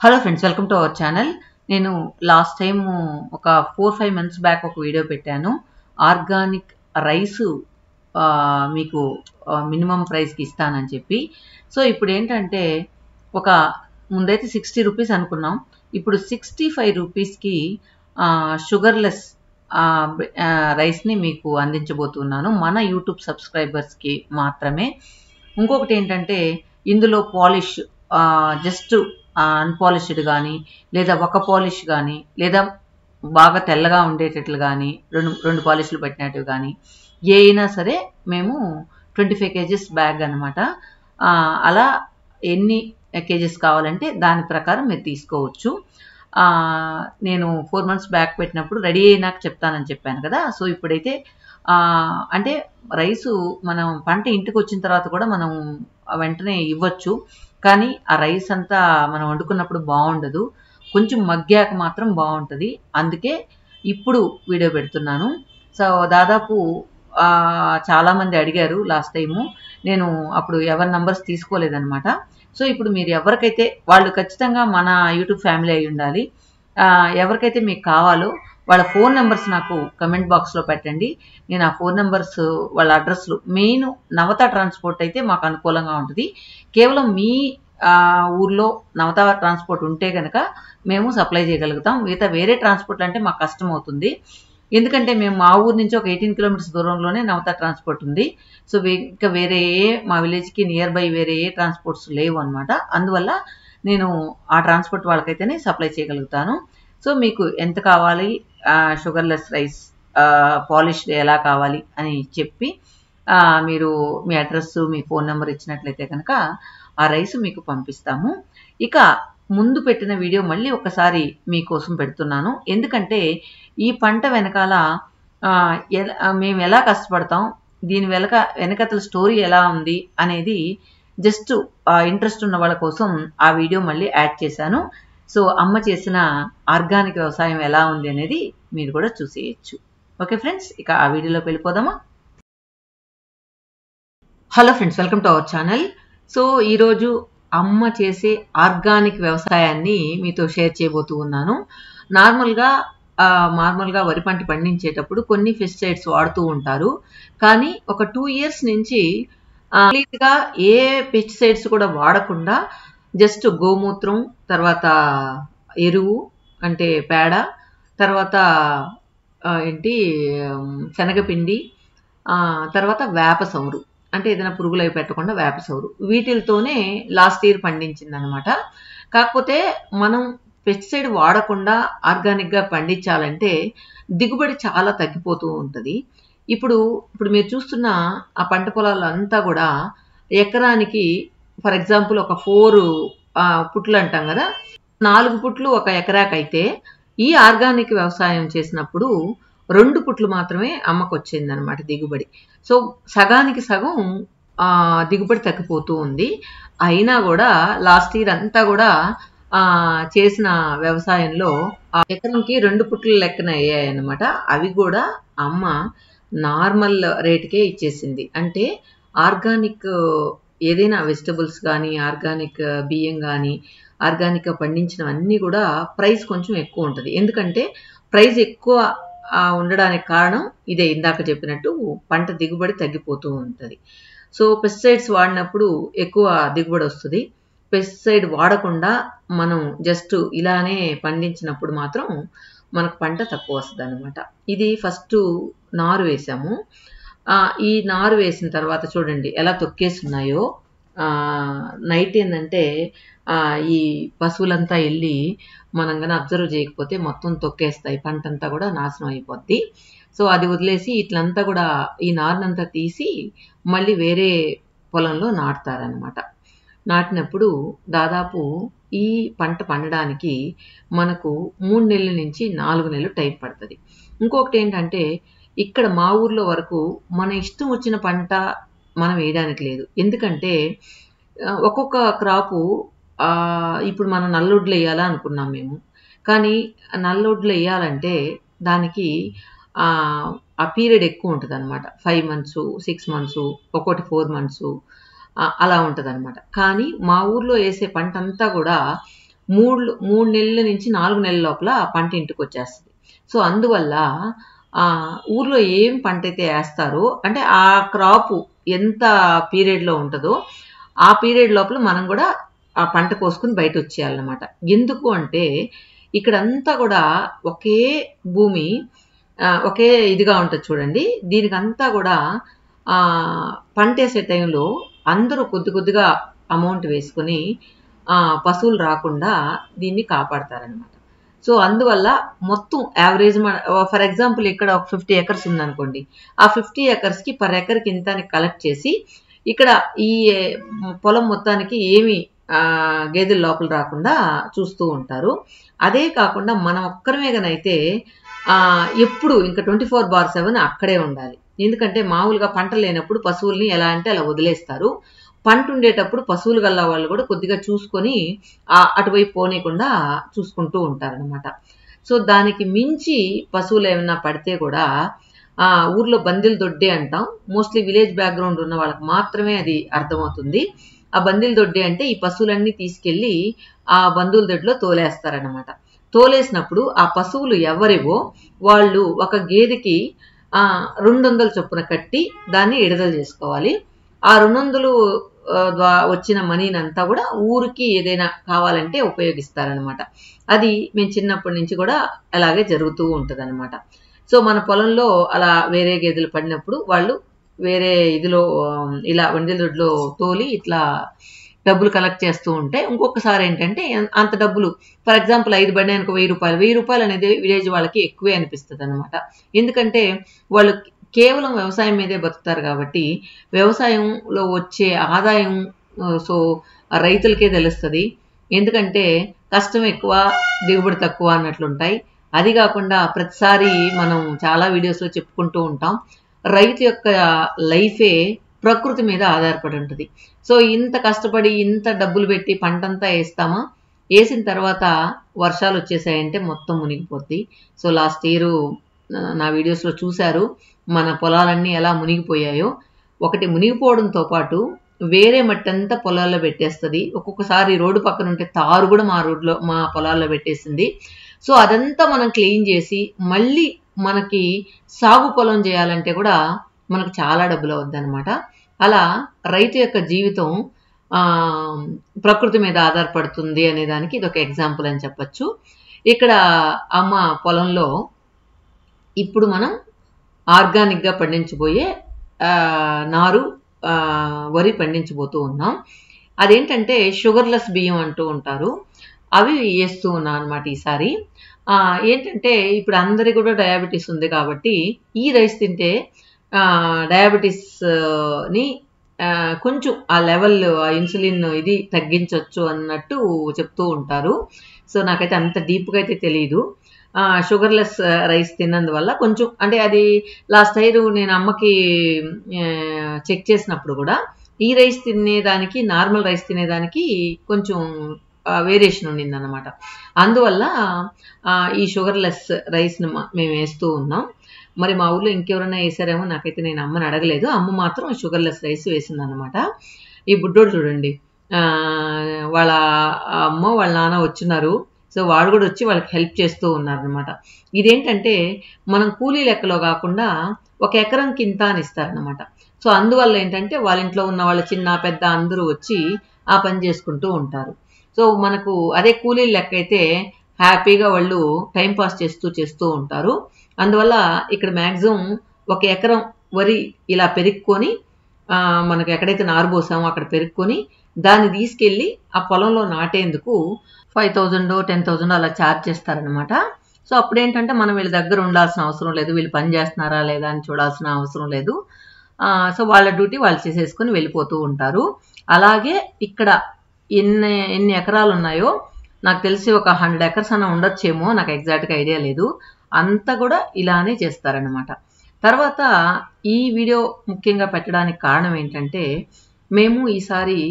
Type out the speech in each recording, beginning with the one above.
Hello friends, welcome to our channel. నేను last time ఒక 4-5 months back ఒక video పెట్టాను. ఆర్గానిక్ రైసు మీకు మినిమం ప్రైస్కి ఇస్తానని చెప్పి. సో ఇప్పుడు ఏంటంటే ముందైతే 60 రూపీస్ అనుకున్నాం. ఇప్పుడు 65 రూపీస్కి షుగర్లెస్ రైస్ని మీకు అందించబోతున్నాను మన యూట్యూబ్ సబ్స్క్రైబర్స్కి మాత్రమే. ఇంకొకటి ఏంటంటే ఇందులో పాలిష్ జస్ట్ అన్పాలిష్డ్ కానీ లేదా ఒక పాలిష్ కానీ లేదా బాగా తెల్లగా ఉండేటట్లు కానీ రెండు పాలిష్లు పెట్టినట్టు కానీ ఏ అయినా సరే మేము 25 kgs బ్యాగ్ అనమాట. అలా ఎన్ని కేజెస్ కావాలంటే దాని ప్రకారం మీరు తీసుకోవచ్చు. నేను 4 మంత్స్ బ్యాక్ పెట్టినప్పుడు రెడీ అయినాక చెప్తానని చెప్పాను కదా. సో ఇప్పుడైతే అంటే రైసు మనం పంట ఇంటికి వచ్చిన తర్వాత కూడా మనం వెంటనే ఇవ్వచ్చు, కానీ ఆ రైస్ అంతా మనం వండుకున్నప్పుడు బాగుండదు, కొంచెం మగ్గాక మాత్రం బాగుంటుంది. అందుకే ఇప్పుడు వీడియో పెడుతున్నాను. సో దాదాపు చాలామంది అడిగారు లాస్ట్ టైము, నేను అప్పుడు ఎవరి నంబర్స్ తీసుకోలేదన్నమాట. సో ఇప్పుడు మీరు ఎవరికైతే వాళ్ళు ఖచ్చితంగా మన యూట్యూబ్ ఫ్యామిలీ అయి ఉండాలి. ఎవరికైతే మీకు కావాలో వాళ్ళ ఫోన్ నెంబర్స్ నాకు కమెంట్ బాక్స్లో పెట్టండి. నేను ఆ ఫోన్ నెంబర్స్ వాళ్ళ అడ్రస్లు, మెయిన్ నవత ట్రాన్స్పోర్ట్ అయితే మాకు అనుకూలంగా ఉంటుంది. కేవలం మీ ఊర్లో నవత ట్రాన్స్పోర్ట్ ఉంటే కనుక మేము సప్లై చేయగలుగుతాం. మిగతా వేరే ట్రాన్స్పోర్ట్ అంటే మాకు కష్టం అవుతుంది. ఎందుకంటే మేము మా ఊరు నుంచి ఒక 18 కిలోమీటర్స్ దూరంలోనే నవత ట్రాన్స్పోర్ట్ ఉంది. సో ఇంకా వేరే మా విలేజ్కి నియర్ బై వేరే ఏ ట్రాన్స్పోర్ట్స్ లేవు అనమాట. అందువల్ల నేను ఆ ట్రాన్స్పోర్ట్ వాళ్ళకైతేనే సప్లై చేయగలుగుతాను. సో మీకు ఎంత కావాలి, షుగర్లెస్ రైస్ పాలిష్ ఎలా కావాలి అని చెప్పి మీరు మీ అడ్రస్ మీ ఫోన్ నెంబర్ ఇచ్చినట్లయితే కనుక ఆ రైస్ మీకు పంపిస్తాము. ఇక ముందు పెట్టిన వీడియో మళ్ళీ ఒకసారి మీకోసం పెడుతున్నాను. ఎందుకంటే ఈ పంట వెనకాల మేము ఎలా కష్టపడతాం, దీని వెనకతల స్టోరీ ఎలా ఉంది అనేది జస్ట్ ఇంట్రెస్ట్ ఉన్న వాళ్ళ కోసం ఆ వీడియో మళ్ళీ యాడ్ చేశాను. సో అమ్మ చేసిన ఆర్గానిక్ వ్యవసాయం ఎలా ఉంది అనేది మీరు కూడా చూసేయచ్చు. ఓకే ఫ్రెండ్స్, ఇక ఆ వీడియోలోకి వెళ్ళిపోదామా. Hello friends, welcome to our channel. So ఈరోజు అమ్మ చేసే ఆర్గానిక్ వ్యవసాయాన్ని మీతో షేర్ చేయబోతూ ఉన్నాను. నార్మల్గా వరి పంట పండించేటప్పుడు కొన్ని పెస్టిసైడ్స్ వాడుతూ ఉంటారు, కానీ ఒక 2 years నుంచి కంప్లీట్గా ఏ పెస్టిసైడ్స్ కూడా వాడకుండా జస్ట్ గోమూత్రం, తర్వాత ఎరువు అంటే పేడ, తర్వాత శనగపిండి, తర్వాత వేప సౌరు అంటే ఏదైనా పురుగులు అవి పెట్టకుండా వేప సౌరు, వీటితోనే లాస్ట్ ఇయర్ పండించింది అనమాట. కాకపోతే మనం పెస్టిసైడ్ వాడకుండా ఆర్గానిక్గా పండించాలంటే దిగుబడి చాలా తగ్గిపోతూ ఉంటుంది. ఇప్పుడు మీరు చూస్తున్న ఆ పంట పొలాలంతా కూడా ఎకరానికి ఫర్ ఎగ్జాంపుల్ ఒక 4 పుట్లు అంటాం కదా, 4 పుట్లు ఒక ఎకరాకైతే ఈ ఆర్గానిక్ వ్యవసాయం చేసినప్పుడు 2 పుట్లు మాత్రమే అమ్మకు వచ్చింది అనమాట దిగుబడి. సో సగానికి సగం దిగుబడి తగ్గిపోతూ ఉంది. అయినా కూడా లాస్ట్ ఇయర్ అంతా కూడా చేసిన వ్యవసాయంలో ఎకరంకి 2 పుట్ల లెక్కన అయ్యాయన్నమాట. అవి కూడా అమ్మ నార్మల్ రేటుకే ఇచ్చేసింది. అంటే ఆర్గానిక్ ఏదైనా వెజిటబుల్స్ కానీ, ఆర్గానిక్ బియ్యం కానీ, ఆర్గానిక్గా పండించినవన్నీ కూడా ప్రైస్ కొంచెం ఎక్కువ ఉంటుంది. ఎందుకంటే ప్రైస్ ఎక్కువ ఉండడానికి కారణం ఇదే, ఇందాక చెప్పినట్టు పంట దిగుబడి తగ్గిపోతూ ఉంటుంది. సో పెస్టిసైడ్స్ వాడినప్పుడు ఎక్కువ దిగుబడి వస్తుంది. పెస్టిసైడ్ వాడకుండా మనం జస్ట్ ఇలానే పండించినప్పుడు మాత్రం మనకు పంట తక్కువ వస్తుంది అనమాట. ఇది ఫస్ట్ నారు వేసాము. ఈ నారు వేసిన తర్వాత చూడండి ఎలా తొక్కేస్తున్నాయో. నైట్ ఏంటంటే ఈ పశువులంతా వెళ్ళి మనం కానీ అబ్జర్వ్ చేయకపోతే మొత్తం తొక్కేస్తాయి, పంట అంతా కూడా నాశనం అయిపోద్ది. సో అది వదిలేసి ఇట్లంతా కూడా ఈ నారునంతా తీసి మళ్ళీ వేరే పొలంలో నాటుతారనమాట. నాటినప్పుడు దాదాపు ఈ పంట పండడానికి మనకు 3 నెలల నుంచి 4 నెలలు టైం పడుతుంది. ఇంకొకటి ఏంటంటే ఇక్కడ మా ఊర్లో వరకు మన ఇష్టం వచ్చిన పంట మనం వేయడానికి లేదు. ఎందుకంటే ఒక్కొక్క క్రాపు ఇప్పుడు మనం నల్లొడ్లు వేయాలా అనుకున్నాం మేము, కానీ నల్లొడ్లు వేయాలంటే దానికి ఆ పీరియడ్ ఎక్కువ ఉంటుంది అనమాట. 5 months 6 months, ఒక్కొక్కటి 4 months అలా ఉంటుంది అనమాట. కానీ మా ఊర్లో వేసే పంట అంతా కూడా మూడు నెలల నుంచి 4 నెలల లోపల పంట ఇంటికి వచ్చేస్తుంది. సో అందువల్ల ఊర్లో ఏం పంట అయితే వేస్తారో అంటే ఆ క్రాప్ ఎంత పీరియడ్లో ఉంటుందో ఆ పీరియడ్ లోపల మనం కూడా ఆ పంట కోసుకుని బయట వచ్చేయాలన్నమాట. ఎందుకు అంటే ఇక్కడంతా కూడా ఒకే భూమి ఒకే ఇదిగా ఉంటుంది చూడండి. దీనికంతా కూడా పంట వేసే టైంలో అందరూ కొద్దిగా అమౌంట్ వేసుకుని పశువులు రాకుండా దీన్ని కాపాడతారనమాట. సో అందువల్ల మొత్తం యావరేజ్ ఫర్ ఎగ్జాంపుల్ ఇక్కడ ఒక 50 acres ఉందనుకోండి, ఆ 50 acresకి పర్ ఎకర్కి ఇంత కలెక్ట్ చేసి ఇక్కడ ఈ పొలం మొత్తానికి ఏమి గేదెల లోపల రాకుండా చూస్తూ ఉంటారు. అదే కాకుండా మనం ఒక్కరమే గనైతే ఎప్పుడు ఇంకా 24/7 అక్కడే ఉండాలి. ఎందుకంటే మామూలుగా పంట లేనప్పుడు పశువుల్ని ఎలా అంటే అలా వదిలేస్తారు. పంట ఉండేటప్పుడు పశువులు గల్ల వాళ్ళు కూడా కొద్దిగా చూసుకొని అటువైపు పోనీయకుండా చూసుకుంటూ ఉంటారనమాట. సో దానికి మించి పశువులు ఏమైనా పడితే కూడా ఊర్లో బందిల్ దొడ్డి అంటాం. మోస్ట్లీ విలేజ్ బ్యాక్గ్రౌండ్ ఉన్న వాళ్ళకి మాత్రమే అది అర్థమవుతుంది. ఆ బందిల్ దొడ్డి అంటే ఈ పశువులన్నీ తీసుకెళ్లి ఆ బంధువుల దొడ్లో తోలేస్తారనమాట. తోలేసినప్పుడు ఆ పశువులు ఎవరివో వాళ్ళు ఒక గేదెకి 200 చొప్పున కట్టి దాన్ని విడుదల చేసుకోవాలి. ఆ 200 వచ్చిన మనీనంతా కూడా ఊరికి ఏదైనా కావాలంటే ఉపయోగిస్తారనమాట. అది మేము చిన్నప్పటి నుంచి కూడా అలాగే జరుగుతూ ఉంటుంది అనమాట. సో మన పొలంలో అలా వేరే గేదెలు పడినప్పుడు వాళ్ళు వేరే ఇదిలో ఇలా బండిల దొడ్లో తోలి ఇట్లా డబ్బులు కలెక్ట్ చేస్తూ ఉంటే ఇంకొకసారి ఏంటంటే అంత డబ్బులు ఫర్ ఎగ్జాంపుల్ 5 బండి అనుకో 1000 రూపాయలు అనేది విలేజ్ వాళ్ళకి ఎక్కువే అనిపిస్తుంది అనమాట. ఎందుకంటే వాళ్ళు కేవలం వ్యవసాయం మీదే బతుకుతారు కాబట్టి వ్యవసాయంలో వచ్చే ఆదాయం సో రైతులకే తెలుస్తుంది. ఎందుకంటే కష్టం ఎక్కువ దిగుబడి తక్కువ అన్నట్లుంటాయి. అది కాకుండా ప్రతిసారి మనం చాలా వీడియోస్లో చెప్పుకుంటూ ఉంటాం, రైతు యొక్క లైఫే ప్రకృతి మీద ఆధారపడి ఉంటుంది. సో ఇంత కష్టపడి ఇంత డబ్బులు పెట్టి పంటంతా వేస్తామా, వేసిన తర్వాత వర్షాలు వచ్చేసాయంటే మొత్తం మునిగిపోద్ది. సో లాస్ట్ ఇయర్ నా వీడియోస్లో చూశారు మన పొలాలన్నీ ఎలా మునిగిపోయాయో. ఒకటి మునిగిపోవడంతో పాటు వేరే మట్టి అంతా పొలాల్లో పెట్టేస్తుంది. ఒక్కొక్కసారి రోడ్డు పక్కన ఉంటే తారు కూడా మా పొలాల్లో పెట్టేసింది. సో అదంతా మనం క్లీన్ చేసి మళ్ళీ మనకి సాగు పొలం చేయాలంటే కూడా మనకు చాలా డబ్బులు అవుద్దనమాట. అలా రైతు యొక్క జీవితం ప్రకృతి మీద ఆధారపడుతుంది అనే దానికి ఇది ఒక ఎగ్జాంపుల్ అని చెప్పచ్చు. ఇక్కడ అమ్మ పొలంలో ఇప్పుడు మనం ఆర్గానిక్గా పండించబోయే నారు వరి పండించబోతూ ఉన్నాం. అదేంటంటే షుగర్లెస్ బియ్యం అంటూ ఉంటారు, అవి వేస్తూ ఉన్నాం అనమాట ఈసారి. ఏంటంటే ఇప్పుడు అందరికీ కూడా డయాబెటీస్ ఉంది కాబట్టి ఈ రైస్ తింటే డయాబెటీస్ని కొంచెం ఆ లెవెల్ ఇన్సులిన్ ఇది తగ్గించవచ్చు అన్నట్టు చెప్తూ ఉంటారు. సో నాకైతే అంత డీప్గా అయితే తెలియదు. షుగర్లెస్ రైస్ తిన్నందువల్ల కొంచెం అంటే అది లాస్ట్ ఇయర్ నేను అమ్మకి చెక్ చేసినప్పుడు కూడా ఈ రైస్ తినేదానికి నార్మల్ రైస్ తినేదానికి కొంచెం వేరియేషన్ ఉండింది అనమాట. అందువల్ల ఈ షుగర్లెస్ రైస్ని మేము వేస్తూ ఉన్నాం. మరి మా ఊర్లో ఇంకెవరైనా వేసారేమో నాకైతే నేను అమ్మని అడగలేదు. అమ్మ మాత్రం షుగర్లెస్ రైస్ వేసింది అనమాట. ఈ బుడ్డోడు చూడండి, వాళ్ళ అమ్మ వాళ్ళ నాన్న వచ్చున్నారు. సో వాడు కూడా వచ్చి వాళ్ళకి హెల్ప్ చేస్తూ ఉన్నారనమాట. ఇదేంటంటే మనం కూలీ లెక్కలో కాకుండా 1 ఎకరంకి ఇంత అని ఇస్తారనమాట. సో అందువల్ల ఏంటంటే వాళ్ళ ఇంట్లో ఉన్న వాళ్ళ చిన్న పెద్ద అందరూ వచ్చి ఆ పని చేసుకుంటూ ఉంటారు. సో మనకు అదే కూలీ లెక్క అయితే హ్యాపీగా వాళ్ళు టైంపాస్ చేస్తూ ఉంటారు. అందువల్ల ఇక్కడ మ్యాక్సిమం 1 ఎకరం వరి ఇలా పెరుక్కొని మనకు ఎక్కడైతే నారు పోసామో అక్కడ పెరుక్కొని దాన్ని తీసుకెళ్ళి ఆ పొలంలో నాటేందుకు 5,000 10,000 అలా ఛార్జ్ చేస్తారనమాట. సో అప్పుడు ఏంటంటే మనం వీళ్ళ దగ్గర ఉండాల్సిన అవసరం లేదు, వీళ్ళు పని చేస్తున్నారా లేదా అని చూడాల్సిన అవసరం లేదు. సో వాళ్ళ డ్యూటీ వాళ్ళు చేసేసుకొని వెళ్ళిపోతూ ఉంటారు. అలాగే ఇక్కడ ఎన్ని ఎకరాలు ఉన్నాయో నాకు తెలిసి ఒక 100 acres అన్న ఉండొచ్చేమో, నాకు ఎగ్జాక్ట్గా ఐడియా లేదు. అంతా కూడా ఇలానే చేస్తారనమాట. తర్వాత ఈ వీడియో ముఖ్యంగా పెట్టడానికి కారణం ఏంటంటే మేము ఈసారి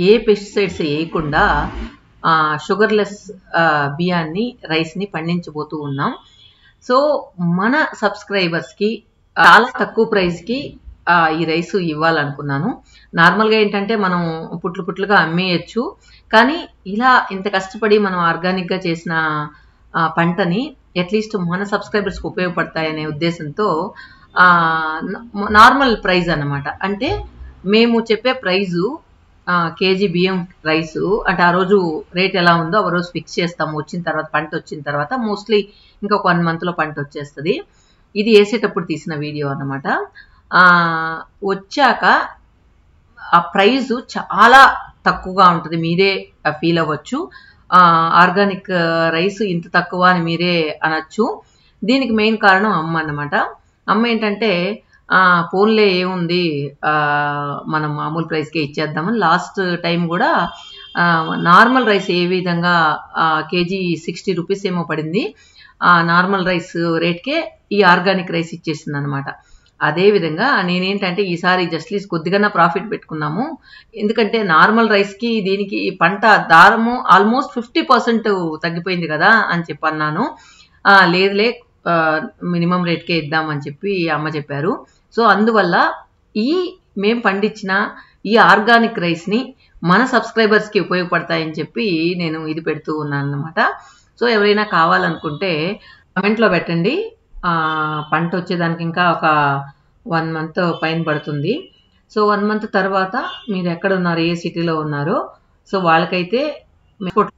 ఏ పెస్టిసైడ్స్ వేయకుండా షుగర్లెస్ బియ్యాన్ని రైస్ని పండించబోతూ ఉన్నాం. సో మన సబ్స్క్రైబర్స్కి చాలా తక్కువ ప్రైస్కి ఈ రైస్ ఇవ్వాలనుకున్నాను. నార్మల్గా ఏంటంటే మనం పుట్లుగా అమ్మేయచ్చు, కానీ ఇలా ఇంత కష్టపడి మనం ఆర్గానిక్గా చేసిన పంటని అట్లీస్ట్ మన సబ్స్క్రైబర్స్కి ఉపయోగపడతాయనే ఉద్దేశంతో నార్మల్ ప్రైజ్ అన్నమాట. అంటే మేము చెప్పే ప్రైజు కేజీ బియ్యం రైసు అంటే ఆ రోజు రేట్ ఎలా ఉందో ఆ రోజు ఫిక్స్ చేస్తాము. వచ్చిన తర్వాత పంట వచ్చిన తర్వాత మోస్ట్లీ ఇంకొక 1 monthలో పంట వచ్చేస్తుంది. ఇది వేసేటప్పుడు తీసిన వీడియో అన్నమాట. వచ్చాక ఆ ప్రైజు చాలా తక్కువగా ఉంటుంది, మీరే ఫీల్ అవ్వచ్చు. ఆర్గానిక్ రైస్ ఇంత తక్కువ అని మీరే అనొచ్చు. దీనికి మెయిన్ కారణం అమ్మ అన్నమాట. అమ్మ ఏంటంటే ఫోన్లే ఏముంది మనం మామూలు ప్రైస్కే ఇచ్చేద్దామని లాస్ట్ టైం కూడా నార్మల్ రైస్ ఏ విధంగా కేజీ 60 రూపీస్ ఏమో పడింది, నార్మల్ రైస్ రేట్కే ఈ ఆర్గానిక్ రైస్ ఇచ్చేసింది అనమాట. అదేవిధంగా నేనేంటంటే ఈసారి జస్ట్లీస్ కొద్దిగా ప్రాఫిట్ పెట్టుకున్నాము. ఎందుకంటే నార్మల్ రైస్కి దీనికి పంట దారము ఆల్మోస్ట్ 50% తగ్గిపోయింది కదా అని చెప్పి అన్నాను. లేదులే మినిమం రేట్కే ఇద్దామని చెప్పి అమ్మ చెప్పారు. సో అందువల్ల మేము పండించిన ఈ ఆర్గానిక్ రైస్ని మన సబ్స్క్రైబర్స్కి ఉపయోగపడతాయని చెప్పి నేను ఇది పెడుతూ ఉన్నాను అన్నమాట. సో ఎవరైనా కావాలనుకుంటే కమెంట్లో పెట్టండి. పంట వచ్చేదానికి ఇంకా ఒక 1 month పైన పడుతుంది. సో 1 month తర్వాత మీరు ఎక్కడ ఉన్నారు, ఏ సిటీలో ఉన్నారో సో వాళ్ళకైతే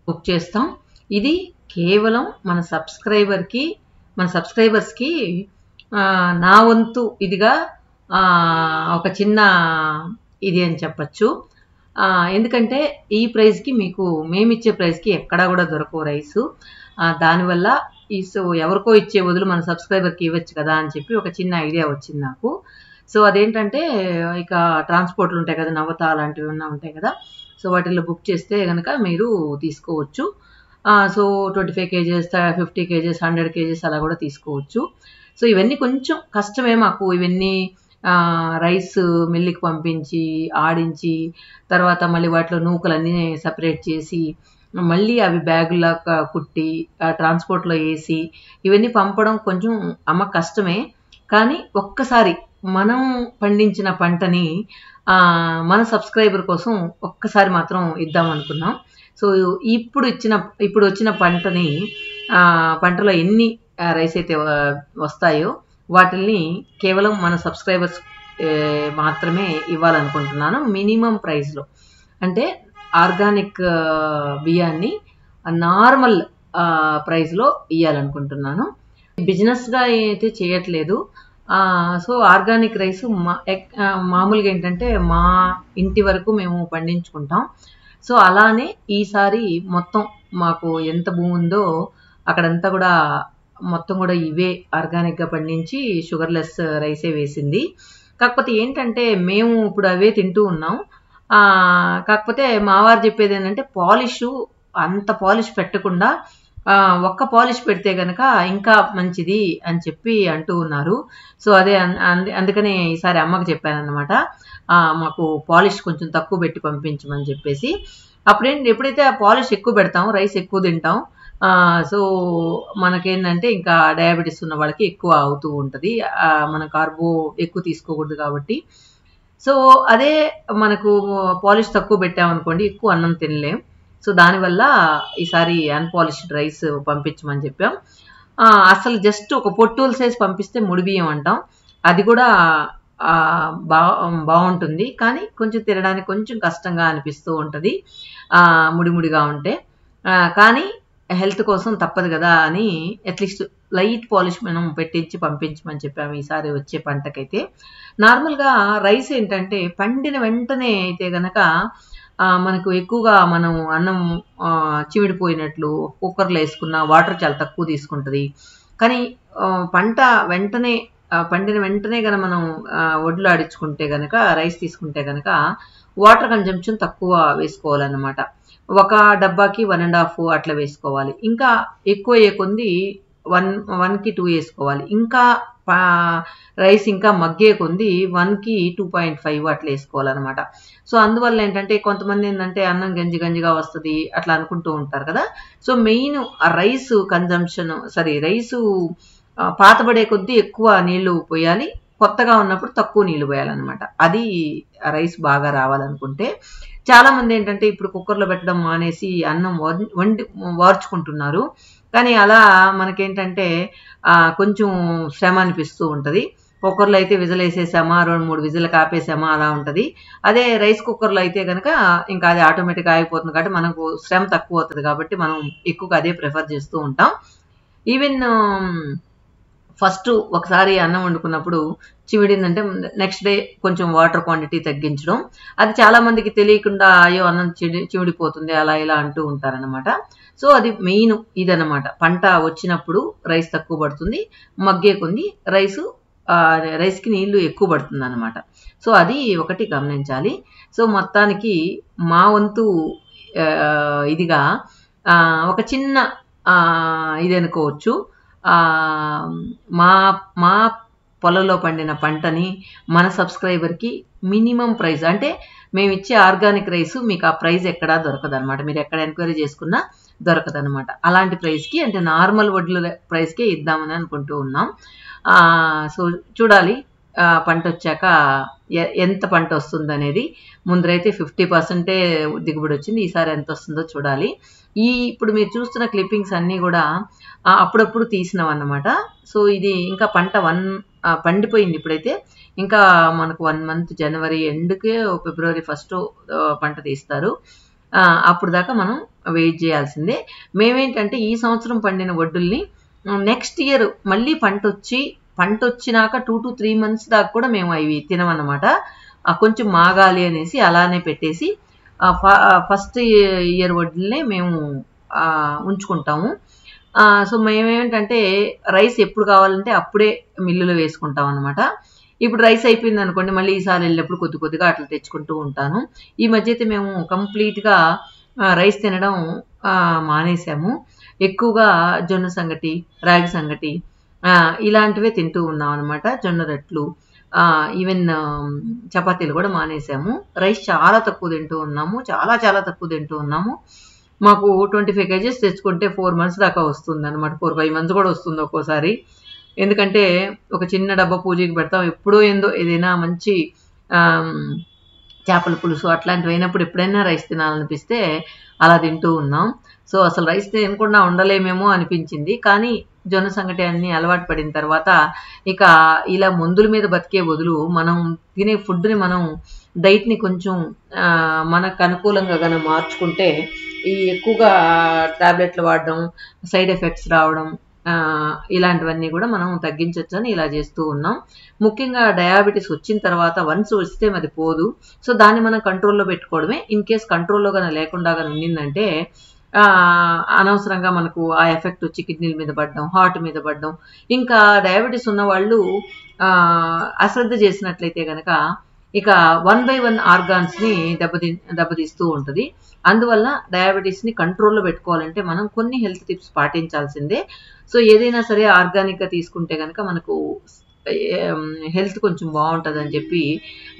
బుక్ చేస్తాం. ఇది కేవలం మన సబ్స్క్రైబర్స్కి నా వంతు ఇదిగా ఒక చిన్న ఇది అని చెప్పచ్చు. ఎందుకంటే ఈ ప్రైస్కి మేమిచ్చే ప్రైస్కి ఎక్కడా కూడా దొరకవు రైసు. దానివల్ల సో ఎవరికో ఇచ్చే బదులు మన సబ్స్క్రైబర్కి ఇవ్వచ్చు కదా అని చెప్పి ఒక చిన్న ఐడియా వచ్చింది నాకు. సో అదేంటంటే ఇక ట్రాన్స్పోర్ట్లు ఉంటాయి కదా, నవత అలాంటివి ఉంటాయి కదా, సో వాటిల్లో బుక్ చేస్తే కనుక మీరు తీసుకోవచ్చు. సో 25 kgs 50 kgs 100 kgs అలా కూడా తీసుకోవచ్చు. సో ఇవన్నీ కొంచెం కష్టమే మాకు. ఇవన్నీ రైస్ మిల్లికి పంపించి ఆడించి తర్వాత మళ్ళీ వాటిలో నూకలన్నీ సపరేట్ చేసి మళ్ళీ అవి బ్యాగులా కుట్టి ట్రాన్స్పోర్ట్లో వేసి ఇవన్నీ పంపడం కొంచెం అమ్మ కష్టమే. కానీ ఒక్కసారి మనం పండించిన పంటని మన సబ్స్క్రైబర్ కోసం ఒక్కసారి మాత్రం ఇద్దాం అనుకున్నాం. సో ఇప్పుడు వచ్చిన పంటలో ఎన్ని రైస్ అయితే వస్తాయో వాటిల్ని కేవలం మన సబ్స్క్రైబర్స్ మాత్రమే ఇవ్వాలనుకుంటున్నాను మినిమం ప్రైస్లో. అంటే ఆర్గానిక్ బియ్యాన్ని నార్మల్ ప్రైస్లో ఇవ్వాలనుకుంటున్నాను. బిజినెస్గా అయితే చేయట్లేదు. సో ఆర్గానిక్ రైస్ మామూలుగా ఏంటంటే మా ఇంటి వరకు మేము పండించుకుంటాం. సో అలానే ఈసారి మొత్తం మాకు ఎంత భూమి ఉందో అక్కడంతా కూడా మొత్తం కూడా ఇవే ఆర్గానిక్గా పండించి షుగర్లెస్ రైసే వేసింది. కాకపోతే ఏంటంటే మేము ఇప్పుడు అవే తింటూ ఉన్నాం. కాకపోతే మావారు చెప్పేది ఏంటంటే అంత పాలిష్ పెట్టకుండా ఒక్క పాలిష్ పెడితే కనుక ఇంకా మంచిది అని చెప్పి అంటూ ఉన్నారు. సో అదే అందుకనే ఈసారి అమ్మకి చెప్పాను అనమాట, మాకు పాలిష్ కొంచెం తక్కువ పెట్టి పంపించమని చెప్పేసి. ఎప్పుడైతే ఆ పాలిష్ ఎక్కువ పెడతాం రైస్ ఎక్కువ తింటాం. సో మనకేంటంటే ఇంకా డయాబెటీస్ ఉన్న వాళ్ళకి ఎక్కువ అవుతూ ఉంటుంది, మనం కార్బో ఎక్కువ తీసుకోకూడదు కాబట్టి. సో అదే మనకు పాలిష్ తక్కువ పెట్టామనుకోండి ఎక్కువ అన్నం తినలేం. సో దానివల్ల ఈసారి అన్పాలిష్డ్ రైస్ పంపించమని చెప్పాం. అసలు జస్ట్ ఒక పొట్టూలు సైజ్ పంపిస్తే ముడి బియ్యం అంటాం, అది కూడా బాగుంటుంది. కానీ కొంచెం తినడానికి కొంచెం కష్టంగా అనిపిస్తూ ఉంటుంది ముడిముడిగా ఉంటే. కానీ హెల్త్ కోసం తప్పదు కదా అని అట్లీస్ట్ లైట్ పాలిష్ మనం పెట్టించి పంపించమని చెప్పాము ఈసారి వచ్చే పంటకైతే. నార్మల్గా రైస్ ఏంటంటే పండిన వెంటనే అయితే గనక మనకు ఎక్కువగా మనం అన్నం చివిడిపోయినట్లు కుక్కర్లో వేసుకున్న వాటర్ చాలా తక్కువ తీసుకుంటుంది. కానీ పండిన వెంటనే కనుక మనం వడ్లు ఆడించుకుంటే కనుక రైస్ తీసుకుంటే కనుక వాటర్ కన్జంప్షన్ తక్కువ వేసుకోవాలన్నమాట. ఒక డబ్బాకి 1.5 అట్లా వేసుకోవాలి. ఇంకా ఎక్కువ కొంది 1కి 2 వేసుకోవాలి. ఇంకా రైస్ ఇంకా మగ్గే కొంది 1కి 2.5 అట్లా వేసుకోవాలన్నమాట. సో అందువల్ల ఏంటంటే కొంతమంది ఏంటంటే అన్నం గంజిగా వస్తుంది అట్లా అనుకుంటూ ఉంటారు కదా. సో మెయిన్ రైసు పాతబడే కొద్దీ ఎక్కువ నీళ్లు పోయాలి, కొత్తగా ఉన్నప్పుడు తక్కువ నీళ్ళు పోయాలన్నమాట. అది రైస్ బాగా రావాలనుకుంటే. చాలామంది ఏంటంటే ఇప్పుడు కుక్కర్లో పెట్టడం మానేసి అన్నం వండి వార్చుకుంటున్నారు. కానీ అలా మనకేంటంటే కొంచెం శ్రమ అనిపిస్తూ ఉంటుంది. కుక్కర్లో అయితే విజిల్ వేసేసామా, 2-3 విజిల్ ఆపేసామా అలా ఉంటుంది. అదే రైస్ కుక్కర్లో అయితే కనుక ఇంకా అది ఆటోమేటిక్గా ఆగిపోతుంది కాబట్టి మనకు శ్రమ తక్కువ అవుతుంది కాబట్టి మనం ఎక్కువగా అదే ప్రిఫర్ చేస్తూ ఉంటాం. ఈవెన్ ఫస్ట్ ఒకసారి అన్నం వండుకున్నప్పుడు చివిడిందంటే నెక్స్ట్ డే కొంచెం వాటర్ క్వాంటిటీ తగ్గించడం. అది చాలా మందికి తెలియకుండా అయ్యో అన్నం చివిడిపోతుంది అలా ఇలా అంటూ ఉంటారనమాట. సో అది మెయిన్ ఇదనమాట. పంట వచ్చినప్పుడు రైస్ తక్కువ పడుతుంది, మగ్గే కొంది రైస్కి నీళ్లు ఎక్కువ పడుతుంది అనమాట. సో అది ఒకటి గమనించాలి. సో మొత్తానికి మా వంతు ఇదిగా ఒక చిన్న ఇది అనుకోవచ్చు. మా పొలంలో పండిన పంటని మన సబ్స్క్రైబర్కి మినిమం ప్రైస్ అంటే మేము ఇచ్చే ఆర్గానిక్ రైస్ మీకు ఆ ప్రైస్ ఎక్కడా దొరకదనమాట. మీరు ఎక్కడ ఎంక్వైరీ చేసుకున్నా దొరకదనమాట. అలాంటి ప్రైస్కి అంటే నార్మల్ వడ్ల ప్రైస్కే ఇద్దామని అనుకుంటూ ఉన్నాం. సో చూడాలి పంట వచ్చాక ఎంత పంట వస్తుంది అనేది. ముందరైతే 50% దిగుబడి వచ్చింది. ఈసారి ఎంత వస్తుందో చూడాలి. ఇప్పుడు మీరు చూస్తున్న క్లిప్పింగ్స్ అన్నీ కూడా అప్పుడప్పుడు తీసినాం అన్నమాట. సో ఇది ఇంకా పంట పండిపోయింది. ఇప్పుడైతే ఇంకా మనకు 1 మంత్ జనవరి ఎండ్కే ఫిబ్రవరి 1 పంట తీస్తారు. అప్పుడు దాకా మనం వెయిట్ చేయాల్సిందే. మేమేంటంటే ఈ సంవత్సరం పండిన వడ్డుల్ని నెక్స్ట్ ఇయర్ మళ్ళీ పంట వచ్చినాక 2 to 3 months దాకా కూడా మేము అవి తినమన్నమాట. కొంచెం మాగాలి అనేసి అలానే పెట్టేసి ఫస్ట్ ఇయర్ వడ్లనే మేము ఉంచుకుంటాము. సో మేమేంటంటే రైస్ ఎప్పుడు కావాలంటే అప్పుడే మిల్లులో వేసుకుంటాం అనమాట. ఇప్పుడు రైస్ అయిపోయింది అనుకోండి, మళ్ళీ ఈసారి వెళ్ళినప్పుడు కొద్ది కొద్దిగా అట్లా తెచ్చుకుంటూ ఉంటాను. ఈ మధ్య అయితే మేము కంప్లీట్గా రైస్ తినడం మానేసాము. ఎక్కువగా జొన్న సంగటి, రాగి సంగటి ఇలాంటివే తింటూ ఉన్నాం అనమాట. జొన్న రొట్లు, ఈవెన్ చపాతీలు కూడా మానేసాము. రైస్ చాలా తక్కువ తింటూ ఉన్నాము, చాలా తక్కువ తింటూ ఉన్నాము. మాకు 25 kgs తెచ్చుకుంటే 4 months దాకా వస్తుంది అనమాట. 4-5 months కూడా వస్తుంది ఒక్కోసారి. ఎందుకంటే ఒక చిన్న డబ్బా పూజకి పెడతాం. ఎప్పుడో ఏదైనా మంచి చేపల పులుసు అట్లాంటివి అయినప్పుడు ఎప్పుడైనా రైస్ తినాలనిపిస్తే అలా తింటూ ఉన్నాం. సో అసలు రైస్ తినకుండా ఉండలేమేమో అనిపించింది. కానీ జొన్న సంగటి అన్ని అలవాటు పడిన తర్వాత ఇక ఇలా మందుల మీద బతికే బదులు మనం తినే ఫుడ్ని మనం డైట్ని కొంచెం మనకు అనుకూలంగా కనుక మార్చుకుంటే ఈ ఎక్కువగా టాబ్లెట్లు వాడడం, సైడ్ ఎఫెక్ట్స్ రావడం ఇలాంటివన్నీ కూడా మనం తగ్గించవచ్చని ఇలా చేస్తూ ఉన్నాం. ముఖ్యంగా డయాబెటీస్ వచ్చిన తర్వాత వన్స్ వస్తే అది పోదు. సో దాన్ని మనం కంట్రోల్లో పెట్టుకోవడమే. ఇన్ కేస్ కంట్రోల్లో కనుక లేకుండా కనుక ఉండిందంటే అనవసరంగా మనకు ఆ ఎఫెక్ట్ వచ్చి కిడ్నీల మీద పడడం, హార్ట్ మీద పడడం, ఇంకా డయాబెటీస్ ఉన్న వాళ్ళు అశ్రద్ధ చేసినట్లయితే కనుక ఇక 1 by 1 ఆర్గాన్స్ని దెబ్బతీస్తూ ఉంటుంది. అందువల్ల డయాబెటీస్ని కంట్రోల్లో పెట్టుకోవాలంటే మనం కొన్ని హెల్త్ టిప్స్ పాటించాల్సిందే. సో ఏదైనా సరే ఆర్గానిక్గా తీసుకుంటే కనుక మనకు హెల్త్ కొంచెం బాగుంటుంది అని చెప్పి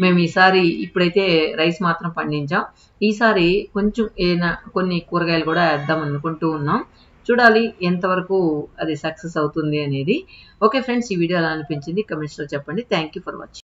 మేము ఈసారి ఇప్పుడైతే రైస్ మాత్రం పండించాం. ఈసారి కొంచెం ఏదైనా కొన్ని కూరగాయలు కూడా వేద్దాం అనుకుంటూ ఉన్నాం. చూడాలి ఎంతవరకు అది సక్సెస్ అవుతుంది అనేది. ఓకే ఫ్రెండ్స్, ఈ వీడియో ఎలా అనిపించింది కమెంట్స్లో చెప్పండి. Thank you for watching.